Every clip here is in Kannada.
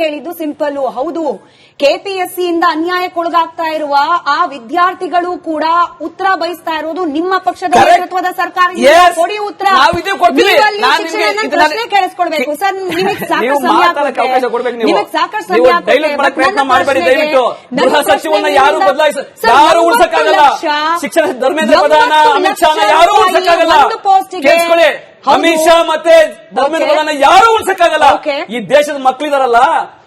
ಕೇಳಿದ್ದು ಸಿಂಪಲ್. ಹೌದು, ಕೆಪಿಎಸ್ಸಿ ಇಂದ ಅನ್ಯಾಯಕ್ಕೊಳಗಾಗ್ತಾ ಇರುವ ಆ ವಿದ್ಯಾರ್ಥಿಗಳು ಕೂಡ ಉತ್ತರ ಬಯಸ್ತಾ ಇರೋದು ನಿಮ್ಮ ಪಕ್ಷದ ನೇತೃತ್ವದ ಸರ್ಕಾರ. ಕೊಡಿ ಉತ್ತರ. ಪ್ರಶ್ನೆ ಕೇಳಿಸ್ಕೊಳ್ಬೇಕು ಸರ್. ನಿಮಗೆ ಸಾಕಷ್ಟು ಸಮಯ ನಿಮಗೆ ಸಾಕಷ್ಟು ಸಮಯ ಸಚಿವನ್ನ ಯಾರು ಯಾರು ಉಳಿಸಕ್ಕಾಗಲ್ಲ. ಶಿಕ್ಷಣ ಧರ್ಮೇಂದ್ರ ಪ್ರಧಾನ ಅಮಿತ್ ಶಾ ಯಾರು ಉಳಿಸಕ್ಕಾಗಲ್ಲ. ಕೇಳಿಸ್ಕೊಳ್ಳಿ, ಅಮಿತ್ ಶಾ ಮತ್ತೆ ಧರ್ಮೇಂದ್ರ ಪ್ರಧಾನ ಯಾರು ಉಳಿಸಕ್ಕಾಗಲ್ಲ. ಈ ದೇಶದ ಮಕ್ಕಳಿದಾರಲ್ಲ,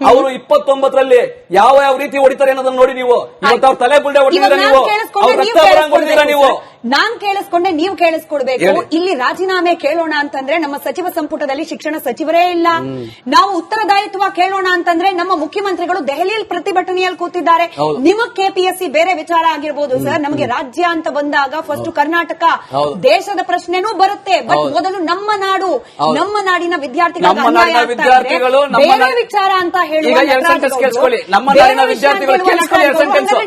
ಅವರು 29ರಲ್ಲಿ ಯಾವ ಯಾವ ರೀತಿ ಹೊಡಿತಾರೆ ಅನ್ನೋದನ್ನ ನೋಡಿ. ನೀವು ಇವತ್ತು ಅವ್ರ ತಲೆ ಬುಲ್ಡೆ ಹೊಡಿತೀರ, ನೀವು ಅವ್ರ ರಕ್ತ ಬರಂಗ್ ಹೊಡಿತೀರ. ನೀವು ನಾನ್ ಕೇಳಿಸ್ಕೊಂಡೆ, ನೀವು ಕೇಳಿಸ್ಕೊಡ್ಬೇಕು. ಇಲ್ಲಿ ರಾಜೀನಾಮೆ ಕೇಳೋಣ ಅಂತಂದ್ರೆ ನಮ್ಮ ಸಚಿವ ಸಂಪುಟದಲ್ಲಿ ಶಿಕ್ಷಣ ಸಚಿವರೇ ಇಲ್ಲ. ನಾವು ಉತ್ತರದಾಯಿತ್ವ ಕೇಳೋಣ ಅಂತಂದ್ರೆ ನಮ್ಮ ಮುಖ್ಯಮಂತ್ರಿಗಳು ದೆಹಲಿಯಲ್ಲಿ ಪ್ರತಿಭಟನೆಯಲ್ಲಿ ಕೂತಿದ್ದಾರೆ. ನಿಮಗ್ ಕೆಪಿಎಸ್ಸಿ ಬೇರೆ ವಿಚಾರ ಆಗಿರ್ಬೋದು ಸರ್. ನಮಗೆ ರಾಜ್ಯ ಅಂತ ಬಂದಾಗ ಫಸ್ಟ್ ಕರ್ನಾಟಕ ದೇಶದ ಪ್ರಶ್ನೆನೂ ಬರುತ್ತೆ. ಬಟ್ ಮೊದಲು ನಮ್ಮ ನಾಡು, ನಮ್ಮ ನಾಡಿನ ವಿದ್ಯಾರ್ಥಿಗಳು ಬೇರೆ ವಿಚಾರ ಅಂತ ಹೇಳಿ ನಮ್ಮ ನಾಡಿನ ವಿದ್ಯಾರ್ಥಿಗಳು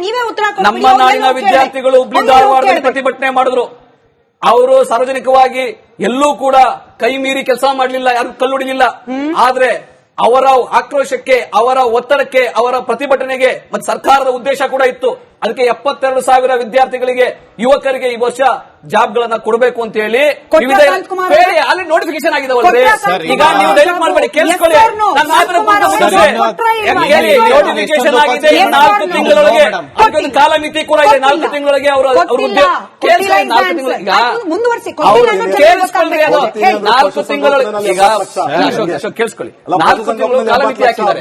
ನೀವೇ ಉತ್ತರ ನಮ್ಮ ನಾಡಿನ ವಿದ್ಯಾರ್ಥಿಗಳು ಹುಬ್ಳಿ ಧಾರವಾಡದಲ್ಲಿ ಪ್ರತಿಭಟನೆ ಮಾಡಿದ್ರು. ಅವರು ಸಾರ್ವಜನಿಕವಾಗಿ ಎಲ್ಲೂ ಕೂಡ ಕೈ ಮೀರಿ ಕೆಲಸ ಮಾಡಲಿಲ್ಲ, ಯಾರು ಕಲ್ಲುಡಿಲಿಲ್ಲ. ಆದ್ರೆ ಅವರ ಆಕ್ರೋಶಕ್ಕೆ, ಅವರ ಒತ್ತಡಕ್ಕೆ, ಅವರ ಪ್ರತಿಭಟನೆಗೆ ಮತ್ತೆ ಸರ್ಕಾರದ ಉದ್ದೇಶ ಕೂಡ ಇತ್ತು. ಅದಕ್ಕೆ 72,000 ವಿದ್ಯಾರ್ಥಿಗಳಿಗೆ, ಯುವಕರಿಗೆ ಈ ವರ್ಷ ಜಾಬ್ ಗಳನ್ನ ಕೊಡಬೇಕು ಅಂತ ಹೇಳಿ ಅಲ್ಲಿ ನೋಟಿಫಿಕೇಶನ್ ಆಗಿದೆ. ಈಗ ನೀವು ಡೈರೆಕ್ಟ್ ಮಾಡಬೇಡಿ, ಕೇಳಿಸ್ಕೊಳ್ಳಿ. ನೋಟಿಫಿಕೇಶನ್ ಆಗಿದೆ 4 ತಿಂಗಳೊಳಗೆ. ಅದಕ್ಕೊಂದು ಕಾಲಮಿತಿ ಕೂಡ ಇದೆ. 4 ತಿಂಗಳೊಳಗೆ ಅವರು ಕೇಳಿಸ್ಕೊಳ್ಳಿ. 4 ತಿಂಗಳು ಈಗ ಕೇಳಿಸ್ಕೊಳ್ಳಿ. ಅದು 4 ತಿಂಗಳೊಳಗೆ ಈಗ ಕೇಳಿಸ್ಕೊಳ್ಳಿ. 4 ತಿಂಗಳು ಕಾಲಮಿತಿ ಹಾಕಿದ್ದಾರೆ.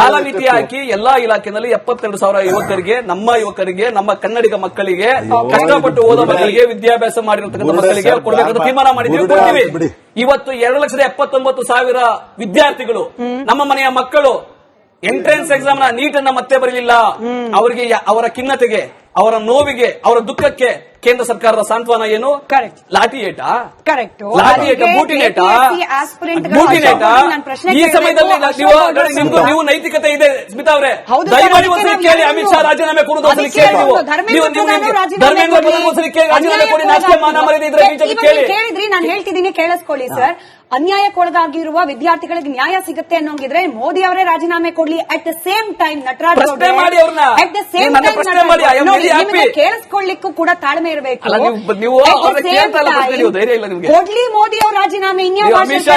ಕಾಲಮಿತಿ ಹಾಕಿ ಎಲ್ಲಾ ಇಲಾಖೆಯಲ್ಲಿ 72,000 ಯುವಕರಿಗೆ, ನಮ್ಮ ಯುವಕರಿಗೆ, ನಮ್ಮ ಕನ್ನಡಿಗ ಮಕ್ಕಳಿಗೆ, ಕಷ್ಟಪಟ್ಟು ಓದೋ ಮಕ್ಕಳಿಗೆ, ವಿದ್ಯಾಭ್ಯಾಸ ಮಾಡಿರತಕ್ಕಂಥ ಮಕ್ಕಳಿಗೆ ಕೊಡಬೇಕಂತ ತೀರ್ಮಾನ ಮಾಡಿದ್ದೀವಿ. ಇವತ್ತು 2,79,000 ವಿದ್ಯಾರ್ಥಿಗಳು, ನಮ್ಮ ಮನೆಯ ಮಕ್ಕಳು ಎಂಟ್ರೆನ್ಸ್ ಎಕ್ಸಾಮ್ ನ ನೀಟ್ ಅನ್ನ ಮತ್ತೆ ಬರಲಿಲ್ಲ. ಅವರಿಗೆ, ಅವರ ಖಿನ್ನತೆಗೆ, ಅವರ ನೋವಿಗೆ, ಅವರ ದುಃಖಕ್ಕೆ ಕೇಂದ್ರ ಸರ್ಕಾರದ ಸಾಂತ್ವನ ಏನು? ಕರೆಕ್ಟ್. ಲಾಠಿ ಏಟ, ಕರೆಕ್ಟ್. ಲಾಠಿ ಏಟ, ಬೂಟಿನೇಟ, ಬೂಟಿನೇಟ. ಈ ಸಮಯದಲ್ಲಿ ನೀವು ನೈತಿಕತೆ ಇದೆ ಸ್ಮಿತಾ ಅವರೇ, ದಯಮಾಡಿ ಒಂದ್ಸಲಿ ಕೇಳಿ. ಅಮಿತ್ ಶಾ ರಾಜೀನಾಮೆ ಕೊಡುವುದು ಒಂದ್ಸಲಿ ಕೇಳಿ. ನೀವು ಧರ್ಮೇಂದ್ರ ಪ್ರಧಾನ ಒಂದ್ಸಲಿ ಕೇಳಿ, ರಾಜೀನಾಮೆ ಕೊಡಿ. ನಾಚಿಕೆ ಮಾನ ಮರ್ಯಾದೆ ಇದ್ರೆ ಬಿಜೆಪಿ ಕೇಳಿದ್ರಿ. ನಾನು ಹೇಳ್ತಿದ್ದೀನಿ, ಕೇಳಿಸ್ಕೊಳ್ಳಿ ಸರ್. ಅನ್ಯಾಯಕ್ಕೊಳಗಾಗಿರುವ ವಿದ್ಯಾರ್ಥಿಗಳಿಗೆ ನ್ಯಾಯ ಸಿಗುತ್ತೆ ಅನ್ನೋಂಗಿದ್ರೆ ಮೋದಿ ಅವರೇ ರಾಜೀನಾಮೆ ಕೊಡ್ಲಿ. At the same time Nataraj at the same time ಕೇಳಿಸ್ಕೊಳ್ಳಿಕ್ಕೂ ಕೂಡ ತಾಳ್ಮೆ ಇರಬೇಕು. ಕೊಡ್ಲಿ ಮೋದಿ ಅವ್ರ ರಾಜೀನಾಮೆ. ಇನ್ಯಾವ ಭಾಷೆ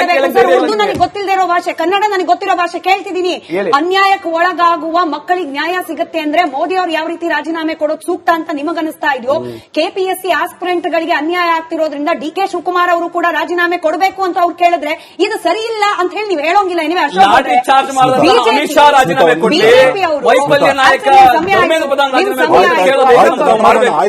ಉರ್ದು ನನಗೆ ಗೊತ್ತಿಲ್ಲದೆ ಇರೋ ಭಾಷೆ, ಕನ್ನಡ ನನಗೆ ಗೊತ್ತಿರೋ ಭಾಷೆ ಕೇಳ್ತಿದ್ದೀನಿ. ಅನ್ಯಾಯಕ್ಕೆ ಒಳಗಾಗುವ ಮಕ್ಕಳಿಗೆ ನ್ಯಾಯ ಸಿಗುತ್ತೆ ಅಂದ್ರೆ ಮೋದಿ ಅವ್ರು ಯಾವ ರೀತಿ ರಾಜೀನಾಮೆ ಕೊಡೋದು ಸೂಕ್ತ ಅಂತ ನಿಮಗನಿಸ್ತಾ ಇದೆಯೋ? ಕೆಪಿಎಸ್ಸಿ ಆಸ್ಪಿರೆಂಟ್ ಗಳಿಗೆ ಅನ್ಯಾಯ ಆಗ್ತಿರೋದ್ರಿಂದ ಡಿಕೆ ಶಿವಕುಮಾರ್ ಅವರು ಕೂಡ ರಾಜೀನಾಮೆ ಕೊಡಬೇಕು ಅಂತ ಅವ್ರು ಕೇಳಿದ್ರೆ ಇದು ಸರಿ ಇಲ್ಲ ಅಂತ ಹೇಳಿ ನೀವು ಹೇಳೋಂಗಿಲ್ಲ. ಬಿಜೆಪಿ ಅವರು